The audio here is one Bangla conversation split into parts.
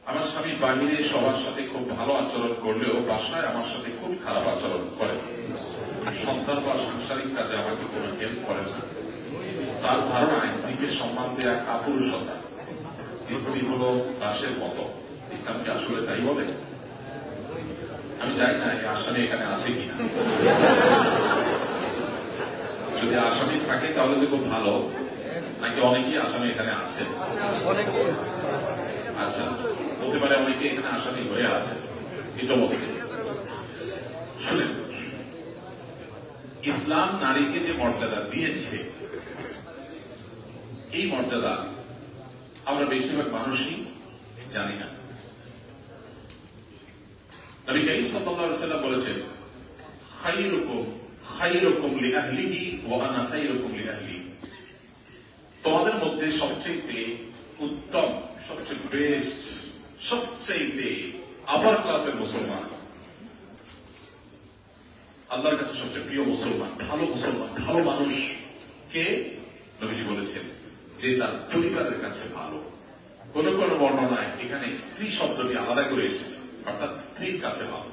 আমার স্বামী বাহিরে সবার সাথে খুব ভালো আচরণ করলেও বাসায় আমার সাথে খুব খারাপ আচরণ করে। সন্তান বা সাংসারিক কাজে আমাকে কোনো হেল্প করে না। তার ধারণা স্ত্রীকে সম্মান দেয়া কাপুরুষতা, স্ত্রী হলো দাসের মতো। ইসলাম কি আসলে তাই বলে? আমি জানি না এই আসামি এখানে আছে কিনা। যদি আসামি থাকে তাহলে তো খুব ভালো, নাকি অনেকেই আসামি এখানে আছে? আচ্ছা, হতে পারে অনেকে এখানে আসামি হয়ে আছে ইতোমধ্যে। শুনেন, ইসলাম নারীকে যে মর্যাদা দিয়েছে, এই মর্যাদা আমরা বেশিরভাগ মানুষই জানি না। নবী কারীম সাল্লাল্লাহু আলাইহি ওয়াসাল্লাম বলেছেন, খায়রুকুম লিআহলিহি ওয়া আনা খায়রুকুম লিআহলি। তোমাদের মধ্যে সবচেয়ে উত্তম, সবচেয়ে বেস্ট, সবচেয়ে আপার ক্লাসের মুসলমান, আল্লাহর কাছে সবচেয়ে প্রিয় মুসলমান, ভালো মানুষ কে? নবীজি বলেছেন যে তার পরিবারের কাছে ভালো। কোন কোন বর্ণনায় এখানে স্ত্রী শব্দটি আলাদা করে এসেছে, অর্থাৎ স্ত্রীর কাছে ভালো।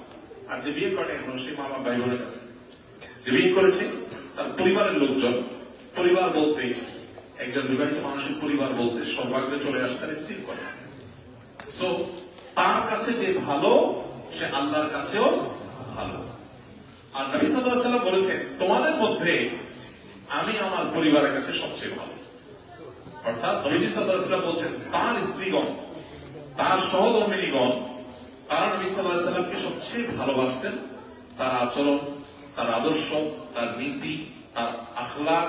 আর যে বিয়ে করে এখন সেই মা বাবা ভাই বোনের কাছে, যে বিয়ে করেছে তার পরিবারের লোকজন। পরিবার বলতে একজন বিবাহিত মানুষের পরিবার বলতে সর্বাগ্রে চলে আসে তার স্ত্রীর কথা। সো তার কাছে যে ভালো, সে আল্লাহর কাছেও ভালো। আর নবী সাল্লাল্লাহু আলাইহি ওয়াসাল্লাম বলেছেন, তোমাদের মধ্যে আমি আমার পরিবারের কাছে সবচেয়ে ভালো। অর্থাৎ নবীজি সাল্লাল্লাহু আলাইহি ওয়াসাল্লাম বলছেন তার স্ত্রীগণ, তার সহধর্মিণীগণ, তারা নবী সাল্লাল্লাহু আলাইহি ওয়াসাল্লামকে সবচেয়ে ভালোবাসতেন। তার আচরণ, তার আদর্শ, তার নীতি, তার আখলাক,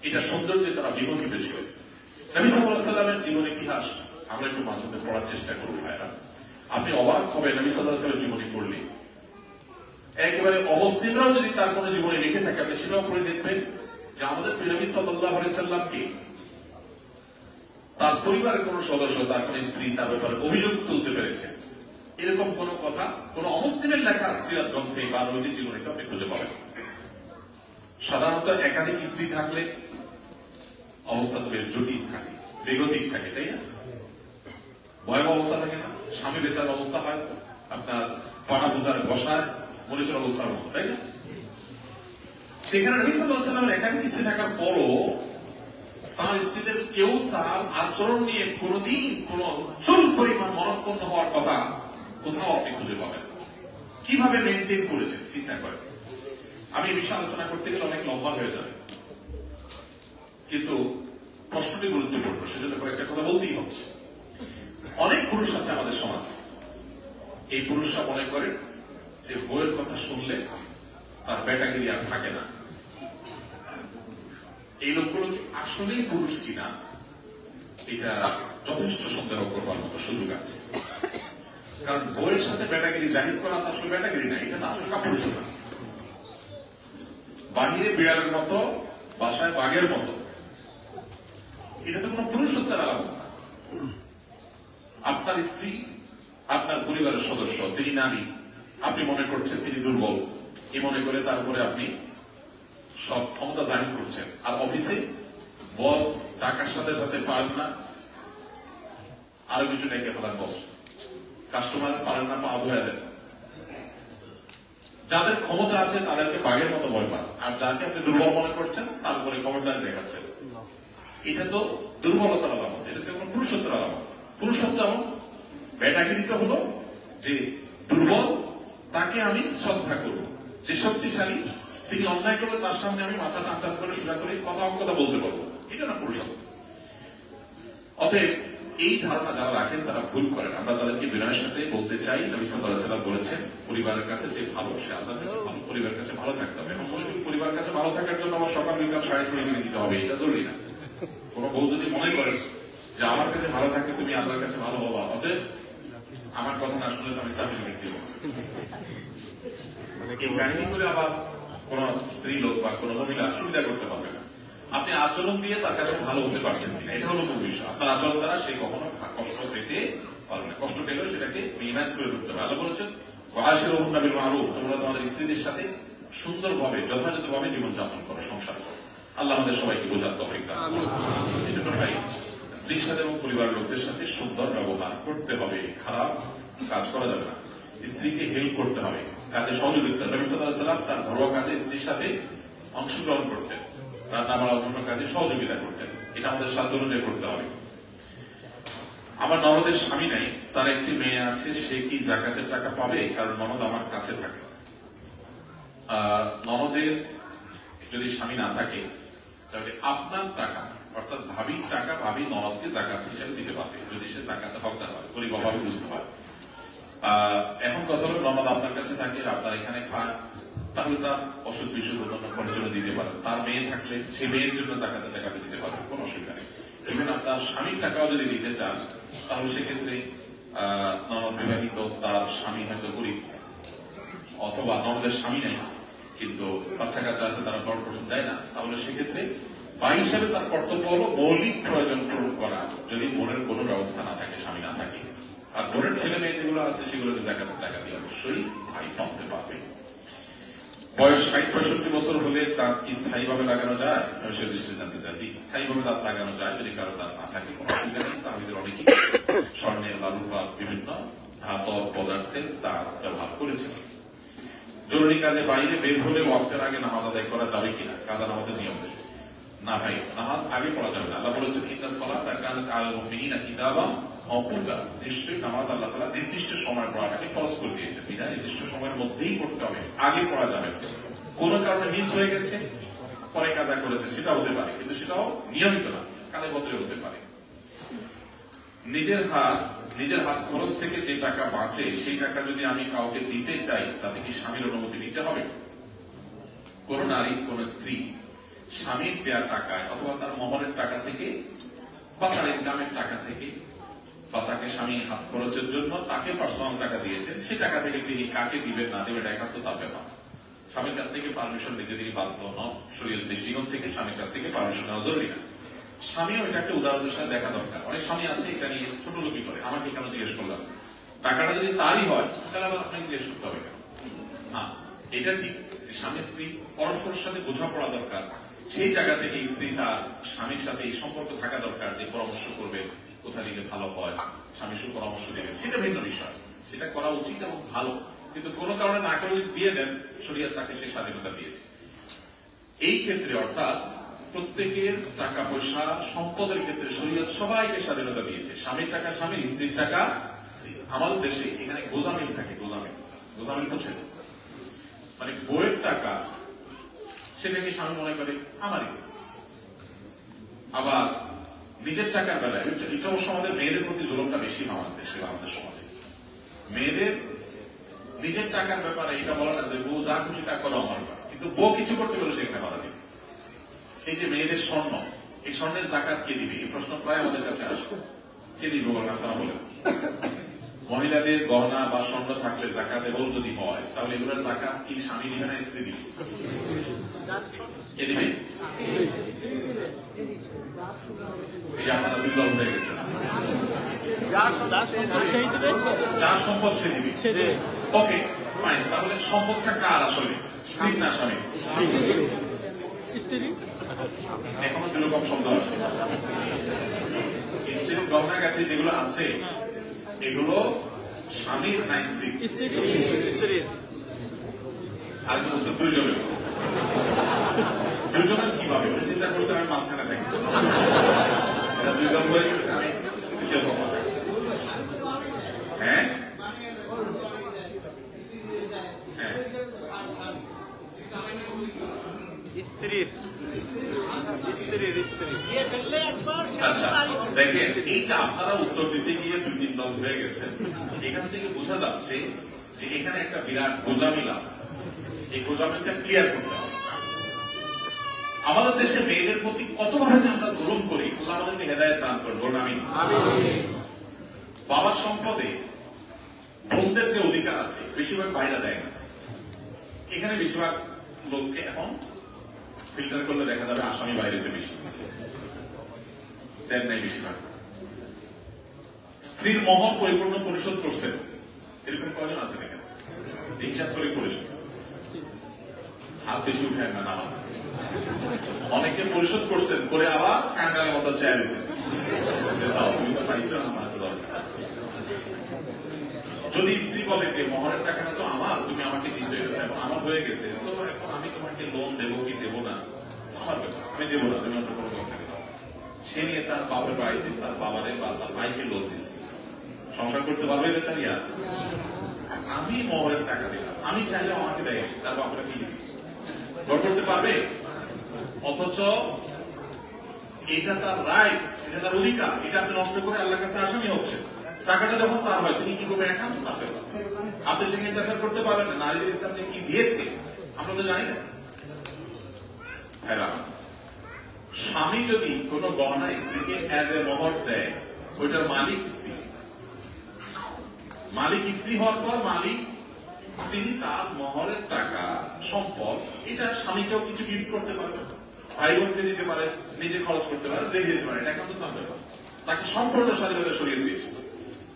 এটা সৌন্দর্যে তারা বিমোহিত ছিল। নবী সাল্লাল্লাহু আলাইহি ওয়াসাল্লামের জীবন ইতিহাস আমরা একটু মাঝে মধ্যে পড়ার চেষ্টা করব ভাইরা। আপনি অবাক হবেন নবী সাল্লাল্লাহু আলাইহি ওয়াসাল্লামের জীবনী পড়লে। একেবারে অমুসলিমরাও যদি তার কোন জীবনে লিখে থাকে, আপনি সেটাও পড়ে দেখবেন যে আমাদের নবী সাল্লাল্লাহু আলাইহি ওয়াসাল্লামকে তার পরিবারের কোন সদস্য, তার কোন স্ত্রী তার ব্যাপারে অভিযোগ তুলতে পেরেছে, এরকম কোন কথা কোন অমুসলিমের লেখা সিরাত গ্রন্থে বা নবীজির জীবনীতে আপনি খুঁজে পাবেন। সাধারণত একাধিক স্ত্রী থাকলে অবস্থা তো বেশ জটিল থাকে, বেগতিক থাকে, তাই না? ভয়াবহ অবস্থা থাকে না? স্বামী বেচার অবস্থা হয় আপনার পাড়া বুদার বসায় মরিচের অবস্থার মতো, তাই না? সেখানে নবী সাল্লাল্লাহু আলাইহি ওয়াসাল্লামের একাধিক স্ত্রী থাকার পরও তার স্ত্রীদের কেউ তার আচরণ নিয়ে কোনদিন কোন চুল পরিমাণ মনক্ষুণ্ণ হওয়ার কথা কোথাও আপনি খুঁজে পাবেন। কিভাবে মেনটেন করেছেন চিন্তা করেন। আমি এই বিষয়ে আলোচনা করতে গেলে অনেক লম্বা হয়ে যাবে, কিন্তু প্রশ্নটি গুরুত্বপূর্ণ, সেজন্য কয়েকটা কথা বলতেই হচ্ছে। অনেক পুরুষ আছে আমাদের সমাজে, এই পুরুষরা মনে করে যে বউয়ের কথা শুনলে তার বেটাগিরি আর থাকে না। এই লোকগুলো কি আসলেই পুরুষ কিনা, এটা যথেষ্ট সন্দেহ করবার মতো সুযোগ আছে। কারণ বউয়ের সাথে বেটাগিরি জাহির করা তো আসলে বেটাগিরি না, এটা তো আসলে কাপুরুষতা। বাহিরে বিড়ালের মতো, বাসায় বাঘের মতো, এটা তো কোনো পুরুষত্বের আলাদা না। আপনার স্ত্রী, আপনার পরিবারের সদস্য, তিনি নারী, আপনি মনে করছেন তিনি দুর্বল, এ মনে করে তার উপরে আপনি সব ক্ষমতা জাহির করছেন। আর অফিসে বস টাকার সাথে সাথে পারেন না আরো কিছু ডেকে ফেলার বস, কাস্টমার পারেন না পা ধরে দেন। যাদের ক্ষমতা আছে তাদেরকে বাঘের মতো ভয় পান, আর যাকে আপনি দুর্বল মনে করছেন তার উপরে খবরদারি দেখাচ্ছেন। এটা তো দুর্বলতার আলামত, এটা তো কোনো পুরুষত্বের আলামত। পুরুষত্ব এমন বেটাগিরিতে হলো যে দুর্বল তাকে আমি শ্রদ্ধা করব, যে শক্তিশালী তিনি অন্যায় করলে তার সামনে আমি মাথা টান করে সোজা করে কথা বলতে পারবো, এটা না পুরুষত্ব। অতএব এই ধারণা যারা রাখেন তারা ভুল করেন। আমরা তাদেরকে বিনয়ের সাথে বলতে চাই, নবী সাল্লাল্লাহু আলাইহি ওয়াসাল্লাম বলেছেন পরিবারের কাছে যে ভালো সে আল্লাহর কাছে ভালো, পরিবারের কাছে ভালো থাকতে হবে। এখন মুশকিল, পরিবারের কাছে ভালো থাকার জন্য আমার সকাল বিকাল 6:30 দিতে হবে, এটা জরুরি না। কোন বউ যদি মনে করেন যে আমার কাছে ভালো থাকলে তুমি আল্লাহর কাছে ভালো হবা, অতএব আমার কথা না শুনলে আমি সার্টিফিকেট দিব, এই কাহিনী করে আবার কোন স্ত্রী লোক বা কোন মহিলা সুবিধা করতে পারবে না। আপনি আচরণ দিয়ে তার কাছে ভালো হতে পারছেন কিনা, এটা হলো মূল বিষয়। আপনার আচরণ দ্বারা সে কখনো কষ্ট পেতে পারবে না, কষ্ট পেলেও সেটাকে মিনিমাইজ করে করতে হবে। আল্লাহ বলেছেন ওয়াশিরুহুন্না বিল মারুফ, তোমরা তোমাদের স্ত্রীদের সাথে সুন্দরভাবে যথাযথভাবে জীবনযাপন করো, সংসার করো। আল্লাহ আমাদের সবাইকে বোঝার তৌফিক দান করুন। এই জন্য ভাই স্ত্রীর সাথে এবং পরিবারের লোকদের সাথে সুন্দর ব্যবহার করতে হবে, খারাপ কাজ করা যাবে না। স্ত্রীকে হেল্প করতে হবে, কাজে সহযোগিতা। নবী সাল্লাল্লাহু আলাইহি ওয়াসাল্লাম তার ঘরোয়া কাজে স্ত্রীর সাথে অংশগ্রহণ করতেন, রান্না বাড়া অন্য কাজে সহযোগিতা করতেন। এটা আমাদের সাধ্য অনুযায়ী করতে হবে। আমার ননদের স্বামী নাই, তার একটি মেয়ে আছে, সে কি যাকাতের টাকা পাবে? কারণ ননদ আমার কাছে থাকে। ননদের যদি স্বামী না থাকে তাহলে আপনার টাকা অর্থাৎ ভাবির টাকা ভাবি ননদকে জাকাত হিসেবে দিতে পারবে, যদি সে জাকাতে হকদার হয়, গরিব অভাবে বুঝতে পারে। এখন কথা হলো ননদ আপনার কাছে থাকে, আপনার এখানে খান, তাহলে তার অসুখ বিসুখ অন্যান্য খরচের জন্য দিতে পারেন। তার মেয়ে থাকলে সেই মেয়ের জন্য জাকাতের টাকা দিতে পারেন, কোনো অসুবিধা নেই। ইভেন আপনার স্বামীর টাকাও যদি দিতে চান তাহলে সেক্ষেত্রে ননদ বিবাহিত, তার স্বামী হয়তো গরিব, অথবা ননদের স্বামী নেই কিন্তু বাচ্চা কাচ্চা আছে, তারা ভরণ পোষণ দেয় না, তাহলে সেক্ষেত্রে ভাই হিসাবে তার কর্তব্য হলো মৌলিক প্রয়োজন পূরণ করা, যদি বোনের কোনো ব্যবস্থা না থাকে, স্বামী না থাকে। আর বোনের ছেলে মেয়ে যেগুলো আছে সেগুলোকে জাকাতের টাকা দিয়ে অবশ্যই ভাই পাঠাতে পারবে। বয়স 60-65 বছর হলে দাঁত কি স্থায়ীভাবে লাগানো যায়? ইসলামের দৃষ্টিতে জানতে চাই। জি, স্থায়ীভাবে দাঁত লাগানো যায় যদি কারো দাঁত না থাকে, কোনো অসুবিধা নেই। সাহাবীদের অনেকেই স্বর্ণের, বালুর বা বিভিন্ন ধাতব পদার্থের দাঁত ব্যবহার করেছেন। জরুরি কাজে বাইরে বের হলে ওয়াক্তের আগে নামাজ আদায় করা যাবে কিনা? কাজা নামাজের নিয়ম নেই। না ভাই, নামাজ আগে পড়া যাবে না। আল্লাহ বলেছেন ইন্নাস সালাতা কানাত আলাল মুমিনিনা কিতাবাম মাওকুতা, নিশ্চয়ই নামাজ আল্লাহ তাআলা নির্দিষ্ট সময় পড়াটাকে ফরজ করে দিয়েছেন। বিনা নির্দিষ্ট সময়ের মধ্যেই পড়তে হবে, আগে পড়া যাবে না। কোনো কারণে মিস হয়ে গেছে, পরে কাজা করেছেন, সেটা হতে পারে, কিন্তু সেটাও নিয়মিত না, কালে বদলে হতে পারে। নিজের হাত খরচ থেকে যে টাকা বাঁচে সেই টাকা যদি আমি কাউকে দিতে চাই তাতে কি স্বামীর অনুমতি নিতে হবে? কোন নারী, কোন স্ত্রী স্বামীর দেওয়া টাকায় অথবা তার মহরের টাকা থেকে বা তার ইনকামের টাকা থেকে বা তাকে স্বামী হাত খরচের জন্য তাকে পার্সোনাল টাকা দিয়েছেন, সেই টাকা থেকে তিনি কাকে দিবেন না দেবেন এটা তো তার ব্যাপার। স্বামীর কাছ থেকে পারমিশন নিতে তিনি বাধ্য নন। শরীয়তের দৃষ্টিকোণ থেকে স্বামীর কাছ থেকে পারমিশন নেওয়া জরুরি না। স্বামীও এটাকে উদারতার সাথে দেখা দরকার। অনেক স্বামী আছে এটা নিয়ে ছোট লোকই করে, আমাকে কেন জিজ্ঞেস করলাম? টাকাটা যদি তারই হয় তাহলে আবার আপনাকে জিজ্ঞেস করতে হবে কেন? হ্যাঁ, এটা ঠিক যে স্বামী স্ত্রী পরস্পরের সাথে বোঝাপড়া দরকার। সেই জায়গা থেকে স্ত্রী তার স্বামীর সাথে এই সম্পর্ক থাকা দরকার, যে পরামর্শ করবে কোথা দিলে ভালো হয়, স্বামী সুপরামর্শ দেবেন, সেটা ভিন্ন বিষয়, সেটা করা উচিত এবং ভালো। কিন্তু কোনো কারণে না করে দিয়ে দেন, শরীয়ত তাকে সেই স্বাধীনতা দিয়েছে। এই ক্ষেত্রে অর্থাৎ প্রত্যেকের টাকা পয়সা সম্পদের ক্ষেত্রে শরীয়ত সবাইকে স্বাধীনতা দিয়েছে। স্বামীর টাকা স্বামী, স্ত্রীর টাকা স্ত্রী। আমাদের দেশে এখানে গোজামিল থাকে, গোজামিল বুঝছেন? মানে বইয়ের টাকা সেটাকে স্বামী মনে করে আমারই, আবার নিজের টাকার বেলায় এটা অবশ্য আমাদের মেয়েদের প্রতি জুলুমটা বেশি আমাদের দেশে, আমাদের সমাজে। মেয়েদের নিজের টাকার ব্যাপারে এটা বলা না যে বউ যা খুশি তা করো আমার, কিন্তু বউ কিছু করতে গেলে সেখানে বাধা দিবে। এই যে মেয়েদের স্বর্ণ, এই স্বর্ণের জাকাত কে দিবে, এই প্রশ্ন প্রায় আমাদের কাছে আসবে। কে দিবে বলেন আপনারা বলেন? মহিলাদের গহনা বা স্বর্ণ থাকলে জাকাতে বল যদি হয় তাহলে এগুলোর জাকাত কি স্বামী দিবে না স্ত্রী দিবে? কে দিবে? এই আপনারা দুই দল হয়ে গেছেন। যার সম্পদ সে দিবে। ওকে ফাইন, তাহলে সম্পদটা কার আসলে, স্ত্রী না স্বামী? এখনো দুরকম শব্দ আছে। স্ত্রীর গহনাগাটি যেগুলো আছে এগুলো স্বামীর না স্ত্রী? আর কি বলছে? দুইজনের। দুইজনের কিভাবে বলে চিন্তা করছে? আমি মাঝখানে থাকি, এটা দুই দল হয়ে গেছে, আমি তৃতীয় পক্ষ থাকি। হ্যাঁ হ্যাঁ, স্ত্রীর আচ্ছা দেখেন, এই যে আপনারা উত্তর দিতে গিয়ে 2-3 দল হয়ে গেছেন, এখান থেকে বোঝা যাচ্ছে যে এখানে একটা বিরাট গোজামিল আছে। এই গোজামিলটা ক্লিয়ার করতে হবে। আমাদের দেশে মেয়েদের প্রতি কতভাবে যে আমরা জুলুম করি, আল্লাহ আমাদেরকে হেদায়েত দান করুন, বলুন আমিন। বাবার সম্পদে বোনদের যে অধিকার আছে বেশিরভাগ ভাইরা দেয় না। এখানে বেশিরভাগ লোককে এখন ফিল্টার করলে দেখা যাবে আসামি বাইরে এসে বেশি দেন নাই বেশিরভাগ। স্ত্রীর মহর পরিপূর্ণ পরিশোধ করছেন এরকম কয়জন আছে দেখেন? হিসাব করে পরিশোধ, হাত বেশি উঠায় না নামা। অনেকে পরিশোধ করছেন করে আবার কাঙ্গালের মতো চেয়ে দিয়েছেন, যে দাও, তুমি তো পাইছো, আমার তো দরকার। যদি স্ত্রী বলে যে মহরের টাকাটা তো আমার, তুমি আমাকে দিছো, এখন আমার হয়ে গেছে, সো এখন আমি তোমাকে লোন দেবো কি দেবো না আমার ব্যাপার, আমি দেবো না, তুমি অন্য কোনো ব্যবস্থাকে দাও। সে নিয়ে তার বাপের বাড়িতে তার বাবারে বা তার ভাইকে লোন দিচ্ছে, সংসার করতে পারবে বেচারিয়া? আমি মহরের টাকা দিলাম, আমি চাইলে আমাকে দেয়, তার বাপরা কি দিবি, ঘর করতে পারবে? অথচ এটা তার রাইট, এটা তার অধিকার, এটা আপনি নষ্ট করে আল্লাহর কাছে আসামি হচ্ছে। টাকাটা যখন তার হয়, তিনি কি করবেন একান্ত তার ব্যাপার, আপনি সেখানে ইন্টারফেয়ার করতে পারবেন না। নারীদের ইসলাম যে কি দিয়েছে আমরা তো জানি না। হ্যাঁ, স্বামী যদি কোন গহনা স্ত্রীকে অ্যাজ এ মোহর দেয়, ওইটার মালিক স্ত্রী। মালিক স্ত্রী হওয়ার পর মালিক তিনি তার মোহরের টাকা সম্পদ এটা স্বামীকেও কিছু গিফট করতে পারবেন, ভাই বোনকে দিতে পারেন, নিজে খরচ করতে পারেন, রেখে দিতে পারেন, এটা কিন্তু তার ব্যাপার। তাকে সম্পূর্ণ স্বাধীনতা সরিয়ে দিয়েছে।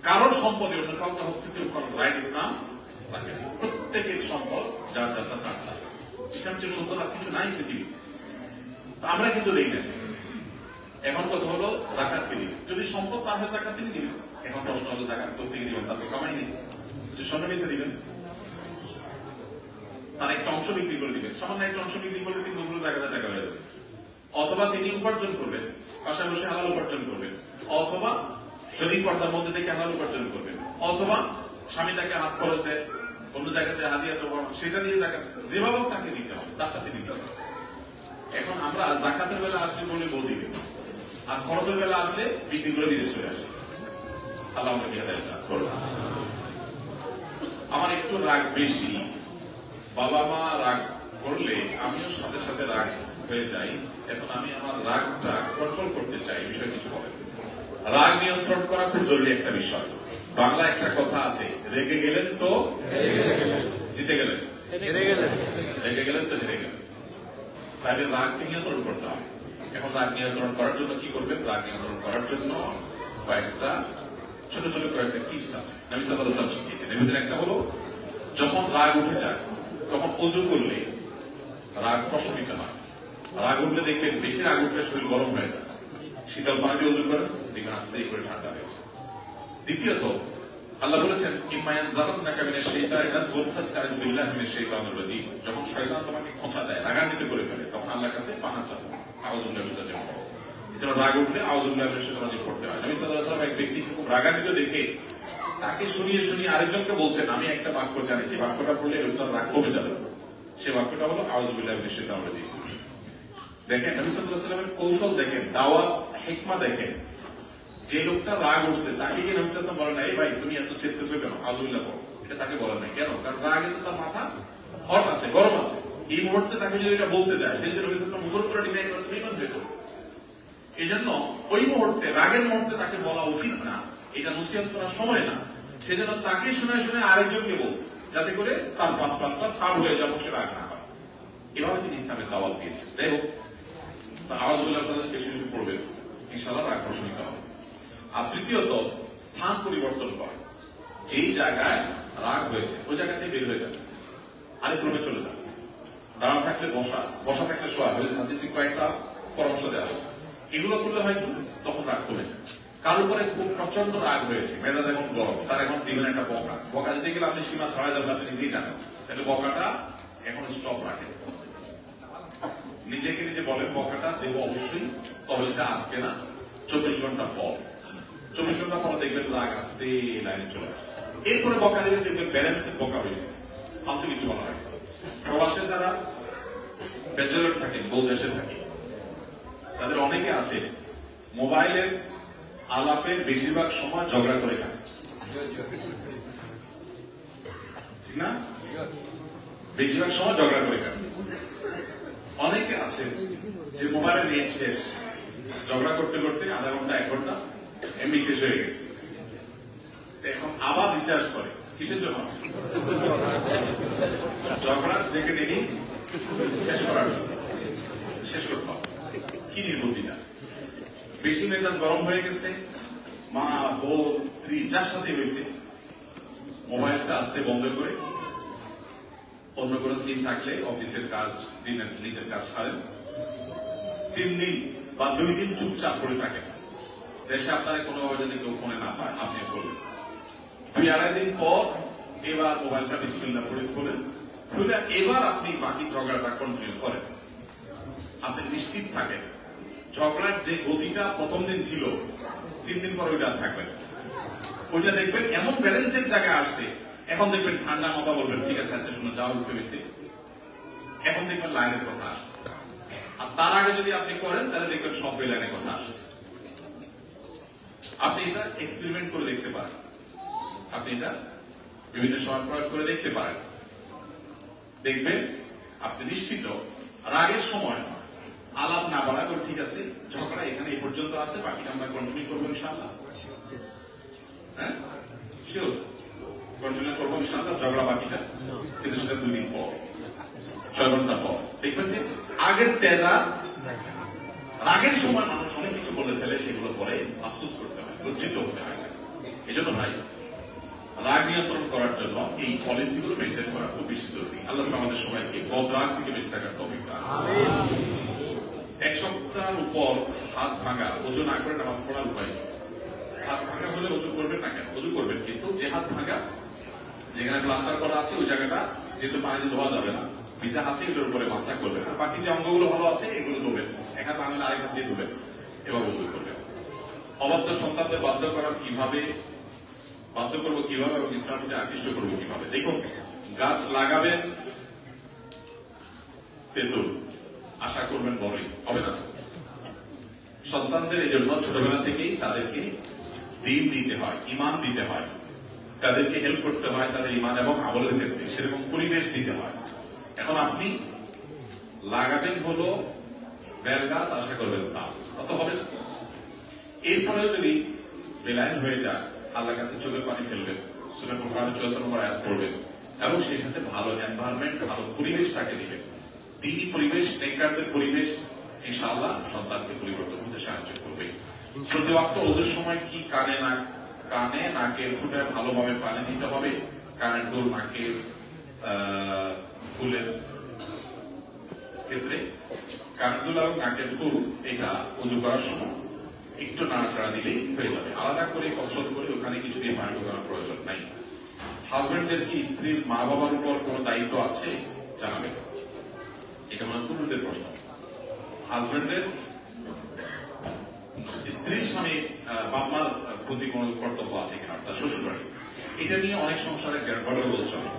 কারোর সম্পদে অন্য কাউকে হস্তক্ষেপ করার রাইট ইসলাম রাখে। প্রত্যেকের সম্পদ যার যার তার তার। ইসলাম চেয়ে সুন্দর আর কিছু নাই পৃথিবীতে। আমরা কিন্তু দেখি না। এখন কথা হলো যাকাতকে দিবেন, যদি সম্পদ তার হয় যাকাত তিনি দিবেন। এখন প্রশ্ন হলো যাকাত কোথেকে দিবেন, তার তো কামাই নেই, যদি স্বর্ণ বেচে দিবেন, তার একটা অংশ বিক্রি করে দিবেন, সামান্য একটা অংশ বিক্রি করলে 3 বছরের জায়গাতে টাকা হয়ে যাবে। অথবা তিনি উপার্জন করবেন, বাসায় বসে হালাল উপার্জন করবেন, অথবা শরীর পর্দার মধ্যে থেকে হালাল উপার্জন করবেন, অথবা স্বামী তাকে হাত খরচ দেয়, অন্য জায়গাতে হাদিয়া দেওয়া, সেটা দিয়ে জাকাত যেভাবে তাকে দিতে হবে, তারটা তিনি দিতে হবে। এখন আমরা জাকাতের বেলা আসলে বলে বউ দিবে, আর খরচের বেলা আসলে বিক্রি করে বিদেশ চলে আসে। আল্লাহ আমাকে হেদায়েত দান করুন। আমার একটু রাগ বেশি, বাবা মা রাগ করলে আমিও সাথে সাথে রাগ হয়ে যাই। এখন আমি আমার রাগটা কন্ট্রোল করতে চাই, বিষয় কিছু বলেন। রাগ নিয়ন্ত্রণ করা খুব জরুরি একটা বিষয়। বাংলা একটা কথা আছে, রেগে গেলেন তো জিতে গেলেন, রেগে গেলেন তো হেরে গেলেন। তাহলে রাগকে নিয়ন্ত্রণ করতে হবে। এখন রাগ নিয়ন্ত্রণ করার জন্য কি করবেন? রাগ নিয়ন্ত্রণ করার জন্য কয়েকটা ছোট ছোট কয়েকটা টিপস আছে, নবী সাল্লাল্লাহু আলাইহি ওয়াসাল্লাম শিখিয়েছেন। এর ভিতরে একটা হলো, যখন রাগ উঠে যায় তখন ওযু করলে রাগ প্রশমিত হয়। রাগ উঠলে দেখবেন, বেশি রাগ উঠলে শরীর গরম হয়ে যায়, শীতল পানি দিয়ে ওযু করেন, দেখবেন আস্তে করে ঠান্ডা হয়ে যায়। দ্বিতীয়ত আল্লাহ বলেছেন, যখন শয়তান তোমাকে খোঁচা দেয়, রাগান্বিত করে ফেলে, তখন আল্লাহর কাছে পানাহ চাও, আউযুবিল্লাহি মিনাশ শাইতানির রাজিম। যেন রাগ উঠলে আউযুবিল্লাহি মিনাশ শাইতানির রাজিম পড়তে হয়। নবী সাল্লাল্লাহু আলাইহি ওয়াসাল্লাম এক ব্যক্তিকে খুব রাগান্বিত দেখে তাকে শুনিয়ে শুনিয়ে আরেকজনকে বলছেন, আমি একটা বাক্য জানি, যে বাক্যটা পড়লে তার রাগ কমে যাবে। সে বাক্যটা হলো আউযুবিল্লাহি মিনাশ শাইতানির রাজিম। দেখেন নবী সাল্লাল্লাহু আলাইহি ওয়াসাল্লামের কৌশল দেখেন, দাওয়াত হিকমা দেখেন। যে লোকটা রাগ উঠছে তাকে কি নবী সাল্লাল্লাহু আলাইহি ওয়াসাল্লাম বলেন, এই ভাই তুমি এত চেতেছো কেন, আউযুবিল্লাহ বলো, এটা তাকে বলেন না। কেন? কারণ রাগে তো তার মাথা হট আছে, গরম আছে। এই মুহূর্তে তাকে যদি এটা বলতে যায়, সেই যে নবী সাল্লাল্লাহু আলাইহি ওয়াসাল্লাম মুখের উপরে ডিনাই করে, তুমি মানবে তো। এই জন্য ওই মুহূর্তে, রাগের মুহূর্তে তাকে বলা উচিত না, এটা নসিহত করার সময় না। সেজন্য তাকে শুনে শুনে আরেকজনকে বলছে, যাতে করে তার পাঁচটা সাব হয়ে যাবো, সে রাগ না হয়। এভাবে তিনি ইসলামের দাওয়াত দিয়েছেন। যাই হোক, আউযুবিল্লাহ বেশি বেশি পড়বেন, ইনশাআল্লাহ রাগ প্রশমিত হবে। আর তৃতীয়ত, স্থান পরিবর্তন করে। যেই জায়গায় রাগ হয়েছে ওই জায়গাতে বের হয়ে যাবে, আরেক রুমে চলে যাবে। দাঁড়ানো থাকলে বসা, বসা থাকলে শোয়া, হাদিসে কয়েকটা পরামর্শ দেওয়া হয়েছে। এগুলো করলে হয় কি, তখন রাগ কমে যায়। কার উপরে খুব প্রচন্ড রাগ হয়েছে, মেজাজ এখন গরম, তার এখন দিবেন একটা বকা। বকা দিতে গেলে আপনি সীমা ছাড়া যাবেন, আপনি নিজেই জানেন। তাহলে বকাটা এখন স্টপ রাখেন, নিজেকে নিজে বলেন বকাটা দেবো অবশ্যই, তবে সেটা আজকে না, 24 ঘন্টা পর। 24 ঘন্টা পর দেখবেন রাগ আসতে লাইনে চলে আসছে। এরপরে বকা দেবেন, দেখবেন ব্যালেন্সের বকা হয়েছে, ফালতু কিছু বলা হয়। প্রবাসে যারা ব্যাচেলর থাকেন, বউ দেশে থাকেন, তাদের অনেকে আছে মোবাইলের আলাপের বেশিরভাগ সময় ঝগড়া করে কাটে, ঠিক না? বেশিরভাগ সময় ঝগড়া করে কাটে। অনেকে আছে যে মোবাইলের নেট শেষ, ঝগড়া করতে করতে আধা ঘন্টা 1 ঘন্টা এমবি শেষ হয়ে গেছে, এখন আবার রিচার্জ করে। কিসের জন্য? ঝগড়ার সেকেন্ড ইনিংস শেষ করার জন্য। শেষ করতে হবে। কি নির্বুদ্ধিতা! বেশি মেজাজ গরম হয়ে গেছে, মা বউ স্ত্রী যার সাথে হয়েছে, মোবাইলটা আসতে বন্ধ করে অন্য কোনো সিম থাকলে অফিসের কাজ, দিনের নিজের কাজ সারেন। 3 দিন বা 2 দিন চুপচাপ পড়ে থাকেন, দেশে আপনারা কোনোভাবে যদি কেউ ফোনে না পায় আপনি করবেন 2-2.5 দিন পর এবার মোবাইলটা বিসমিল্লাহ করে খুলে এবার আপনি বাকি ঝগড়াটা কন্টিনিউ করেন। আপনি নিশ্চিত থাকেন ঝগড়ার যে গতিটা প্রথম দিন ছিল 3 দিন পর ওইটা থাকবে না। ওইটা দেখবেন এমন ব্যালেন্সের জায়গায় আসছে, এখন দেখবেন ঠান্ডা মাথা বলবেন ঠিক আছে আচ্ছা শুনে যাওয়া হয়েছে, এখন দেখবেন লাইনের কথা আসছে। আর তার আগে যদি আপনি করেন তাহলে দেখবেন সব লাইনের কথা আসছে। আপনি এটা এক্সপেরিমেন্ট করে দেখতে পারেন, আপনি এটা বিভিন্ন সময় প্রয়োগ করে দেখতে পারেন, দেখবেন আপনি নিশ্চিত রাগের সময় আলাপ না বাড়া করে ঠিক আছে ঝগড়া এখানে এই পর্যন্ত আছে, বাকিটা আমরা কন্টিনিউ করবো ইনশাআল্লাহ। হ্যাঁ শিওর কন্টিনিউ করবো ইনশাআল্লাহ ঝগড়া বাকিটা, কিন্তু সেটা 2 দিন পর 6 ঘন্টা পর দেখবেন যে আগের তেজা রাগের সময় মানুষ অনেক কিছু বলে ফেলে, সেগুলো পরে আফসোস করতে হয়, লজ্জিত হতে হয়। এই জন্য ভাই রাগ নিয়ন্ত্রণ করার জন্য এই পলিসিগুলো মেনটেন করা খুব বেশি জরুরি। আল্লাহ আমাদের সবাইকে বদ রাগ থেকে বেঁচে থাকার তৌফিক দান। এক সপ্তাহের উপর হাত ভাঙা, ওযু না করে নামাজ পড়ার উপায় নেই। হাত ভাঙা হলে ওযু করবেন না কেন? ওযু করবেন, কিন্তু যে হাত ভাঙা যেখানে প্লাস্টার করা আছে ওই জায়গাটা যেহেতু পানি ধোয়া যাবে না, ভিজা হাতে এগুলোর উপরে মাসা করবেন। আর বাকি যে অঙ্গগুলো ভালো আছে এগুলো ধোবেন, এক হাত ভাঙলে আরেক হাত দিয়ে ধোবেন, এভাবে ওযু করবেন। অবাধ্য সন্তানদের বাধ্য করবো কিভাবে এবং ইসলামকে আকৃষ্ট করবো কিভাবে? দেখুন, গাছ লাগাবেন তেঁতুল, আশা করবেন বড়ই হবে না। সন্তানদের এই জন্য ছোটবেলা থেকেই তাদেরকে দিন দিতে হয়, ইমান দিতে হয়, তাদেরকে হেল্প করতে হয় তাদের ইমান এবং আমলের ক্ষেত্রে, সেরকম পরিবেশ দিতে হয়। এখন আপনি লাগাবেন হলো বেল গাছ, আশা করবেন তাল, তত হবে না। এরপরেও যদি বেলাইন হয়ে যায় আল্লাহর কাছে চোখের পানি ফেলবেন, সূরা ফুরকানের ৭৪ নম্বর আয়াত পড়বেন এবং সেই সাথে ভালো এনভায়রনমেন্ট, ভালো পরিবেশ তাকে দিবেন। দিনই পরিবেশ, নেককারদের পরিবেশ ইনশাআল্লাহ সন্তানকে পরিবর্তন হতে সাহায্য করবে। প্রতি ওয়াক্ত ওযুর সময় কি কানে নাকের ফুটায় ভালোভাবে পানি দিতে হবে, কানের দুল নাকের ফুলের ক্ষেত্রে কানের দুল এবং নাকের ফুল এটা ওযু করার সময় একটু নাড়াচাড়া দিলেই হয়ে যাবে। আলাদা করে কসরত করে ওখানে কিছু দিয়ে পানি ঢোকানোর প্রয়োজন নাই। হাজবেন্ডদের কি স্ত্রীর মা বাবার উপর কোনো দায়িত্ব আছে জানাবেন, এটা মানে পুরুষদের প্রশ্ন। হাজবেন্ডের স্ত্রীর স্বামী বাপমার প্রতি কোন কর্তব্য আছে কিনা, তার শ্বশুর বাড়ি, এটা নিয়ে অনেক সংসারে গন্ডগোল চলে।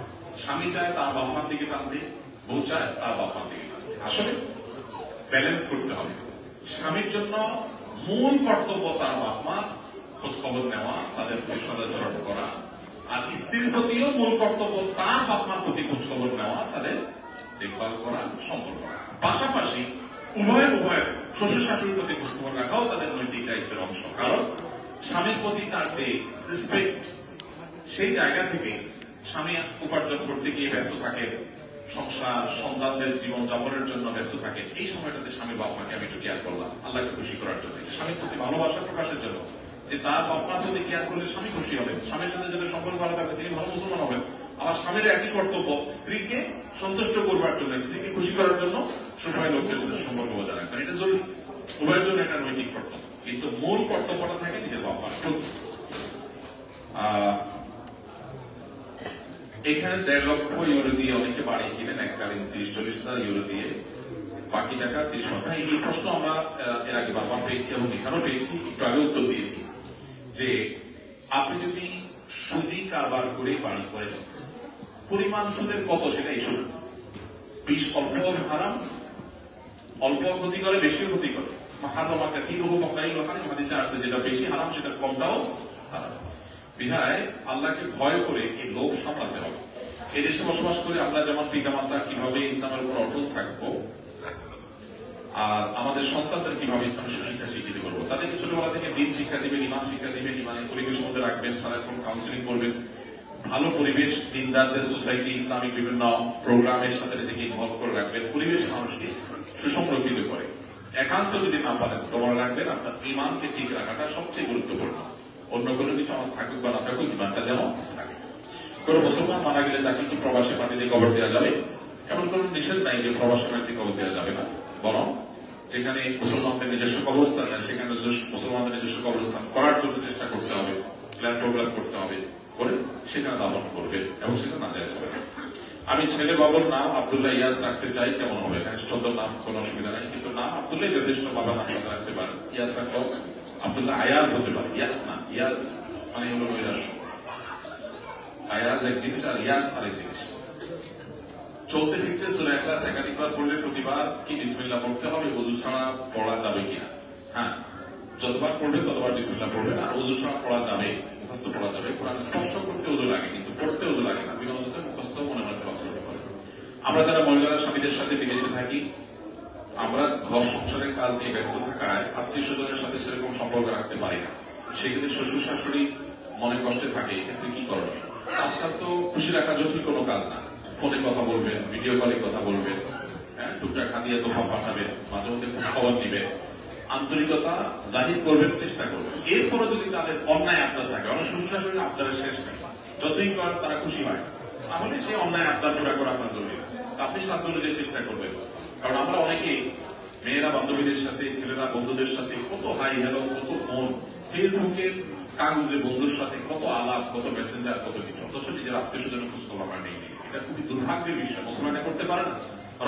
স্বামী চায় তার বাপমার দিকে টানতে, বউ চায় তার বাপমার দিকে টানতে। আসলে ব্যালেন্স করতে হবে। স্বামীর জন্য মূল কর্তব্য তার বাপমা খোঁজ খবর নেওয়া, তাদের প্রতি সদাচরণ করা, আর স্ত্রীর প্রতিও মূল কর্তব্য তার বাপমার প্রতি খোঁজ খবর নেওয়া, তাদের দেখভাল করা, সম্পর্ক করা। পাশাপাশি উভয়ের শ্বশুর শাশুড়ির প্রতি খোঁজ খবর রাখাও তাদের নৈতিক দায়িত্বের অংশ। কারণ স্বামীর প্রতি তার যে রেসপেক্ট, সেই জায়গা থেকে স্বামী উপার্জন করতে গিয়ে ব্যস্ত থাকে, সংসার সন্তানদের জীবন যাপনের জন্য ব্যস্ত থাকে। এই সময়টাতে স্বামীর বাপমাকে আমি একটু কেয়ার করলাম আল্লাহকে খুশি করার জন্য, স্বামীর প্রতি ভালোবাসা প্রকাশের জন্য, যে তার বাপমার প্রতি কেয়ার করলে স্বামী খুশি হবে, স্বামীর সাথে যাদের সম্পর্ক ভালো থাকবে তিনি ভালো মুসলমান হবেন। আবার স্বামীর একই কর্তব্য স্ত্রীকে সন্তুষ্ট করবার জন্য, স্ত্রীকে খুশি করার জন্য সবসময় লোকদের সাথে সম্পর্ক বজায় রাখবেন। এটা জরুরি, উভয়ের জন্য একটা নৈতিক কর্তব্য, কিন্তু মূল কর্তব্যটা থাকে নিজের বাপমার প্রতি। এখানে 1.5 লক্ষ ইউরো দিয়ে অনেকে বাড়ি কিনেন, এককালীন 30-40 হাজার ইউরো দিয়ে, বাকি টাকা 30 মাথা। এই প্রশ্ন আমরা এর আগে বারবার পেয়েছি এবং এখানেও পেয়েছি, একটু আগে উত্তর দিয়েছি যে আপনি যদি সুদি কারবার করে বাড়ি করেন, পরিমাণ সুদের কত সেটা ইস্যু না। অল্প হারাম, অল্প ক্ষতি করে, বেশি ক্ষতি করে। যেটা বেশি হারাম সেটা কমটাও হারাম। বিধায় আল্লাহকে ভয় করে এই লোভ সামলাতে হবে। এই দেশে বসবাস করে আমরা যেমন পিতামাতা কিভাবে ইসলামের উপর অটল থাকবো, আর আমাদের সন্তানদের কিভাবে ইসলামের সুশিক্ষা শিক্ষিত করবো, তাদেরকে ছোটবেলা থেকে দিন শিক্ষা দিবেন, ইমান শিক্ষা দিবেন, ইমানের পরিবেশের মধ্যে রাখবেন, সারাক্ষণ কাউন্সিলিং করবেন, ভালো পরিবেশ, দিনদারদের সোসাইটি, ইসলামিক বিভিন্ন প্রোগ্রামের সাথে নিজেকে ইনভলভ করে রাখবেন। পরিবেশ মানুষকে সুসংরক্ষিত করে। একান্ত যদি না পারেন তোমরা রাখবেন, আপনার ইমানকে ঠিক রাখাটা সবচেয়ে গুরুত্বপূর্ণ। অন্য কোনো কিছু আমার থাকুক বা না থাকুক, ইমানটা যেন থাকে। কোন মুসলমান মারা গেলে তাকে কি প্রবাসী মাটিতে কবর দেওয়া যাবে? এমন কোন নিষেধ নাই যে প্রবাসী মাটিতে কবর দেওয়া যাবে না, বরং যেখানে মুসলমানদের নিজস্ব কবরস্থান নাই সেখানে মুসলমানদের নিজস্ব কবরস্থান করার জন্য চেষ্টা করতে হবে, প্ল্যান প্রোগ্রাম করতে হবে, করে সেখানে দাফন করবে এবং সেটা নাজায়েজ হবে। আমি ছেলে বাবুর নাম আব্দুল্লাহ ইয়াস রাখতে চাই, কেমন হবে? এখানে সুন্দর নাম, কোনো অসুবিধা নাই, কিন্তু নাম আব্দুল্লাহ যথেষ্ট, বাবার নাম সাথে রাখতে পারেন। ইয়াস রাখো, আব্দুল্লাহ আয়াজ হতে পারে, ইয়াস না। ইয়াস মানে হলো নৈরাশ্য, আয়াজ এক জিনিস আর ইয়াস আরেক জিনিস। চলতে ফিরতে সূরা ইখলাস একাধিকবার পড়লে প্রতিবার কি বিসমিল্লাহ পড়তে হবে? ওযু ছাড়া পড়া যাবে কিনা? হ্যাঁ, যতবার পড়বে ততবার বিসমিল্লাহ পড়বেন, আর ওযু ছাড়া পড়া যাবে, মুখস্থ পড়া যাবে। কোরআন স্পর্শ করতে ওযু লাগে, কিন্তু পড়তে ওযু লাগে না। বিনা ওযুতে মুখস্থ মনে রাখতে পারে। আমরা যারা মহিলারা স্বামীদের সাথে বিদেশে থাকি, আমরা ঘর সংসারের কাজ নিয়ে ব্যস্ত থাকায় আত্মীয় স্বজনের সাথে সেরকম সম্পর্ক রাখতে পারি না। সেক্ষেত্রে শ্বশুর শাশুড়ি মনে কষ্টে থাকে, এক্ষেত্রে কি করণীয়? কাজটা তো খুশি রাখা জটিল কোনো কাজ না। ফোনে কথা বলবেন, ভিডিও কলে কথা বলবেন, হ্যাঁ, টুকটাক হাদিয়া তোফা পাঠাবেন, মাঝে মধ্যে খোঁজ খবর নিবেন, আন্তরিকতা জাহির করবেন, চেষ্টা করবেন। এরপরে যদি তাদের অন্যায় আবদার থাকে, অনেক শ্বশুর শাশুড়ি আবদারের শেষ নেই, যতই করেন তারা খুশি হয়, তাহলে সেই অন্যায় আবদার পুরা করা আপনার জরুরি। আপনি সাধ্য অনুযায়ী চেষ্টা করবেন। কারণ আমরা অনেকে মেয়েরা বান্ধবীদের সাথে, ছেলেরা বন্ধুদের সাথে কত হাই হ্যালো, কত ফোন, ফেসবুকের কাগজে বন্ধুর সাথে কত আলাপ, কত মেসেঞ্জার, কত কিছু, অথচ নিজের আত্মীয় স্বজনের খোঁজ খবর আমরা নেই। এটা খুবই দুর্ভাগ্যের বিষয়। মুসলমানে করতে পারে না।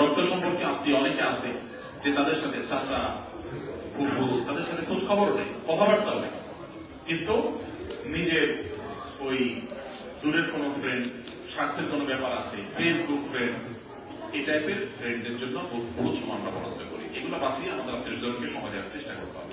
রক্ত সম্পর্কে আত্মীয় অনেকে আছে যে তাদের সাথে চাচা, ফুফু, তাদের সাথে খোঁজ খবর নেই, কথাবার্তাও নেই, কিন্তু নিজের ওই দূরের কোনো ফ্রেন্ড, স্বার্থের কোনো ব্যাপার আছে, ফেসবুক ফ্রেন্ড, এই টাইপের ফ্রেন্ডদের জন্য বহুত সময় আমরা বরাদ্দ করি। এগুলো বাঁচিয়ে আমাদের আত্মীয় স্বজনকে সময় দেওয়ার চেষ্টা করতে হবে।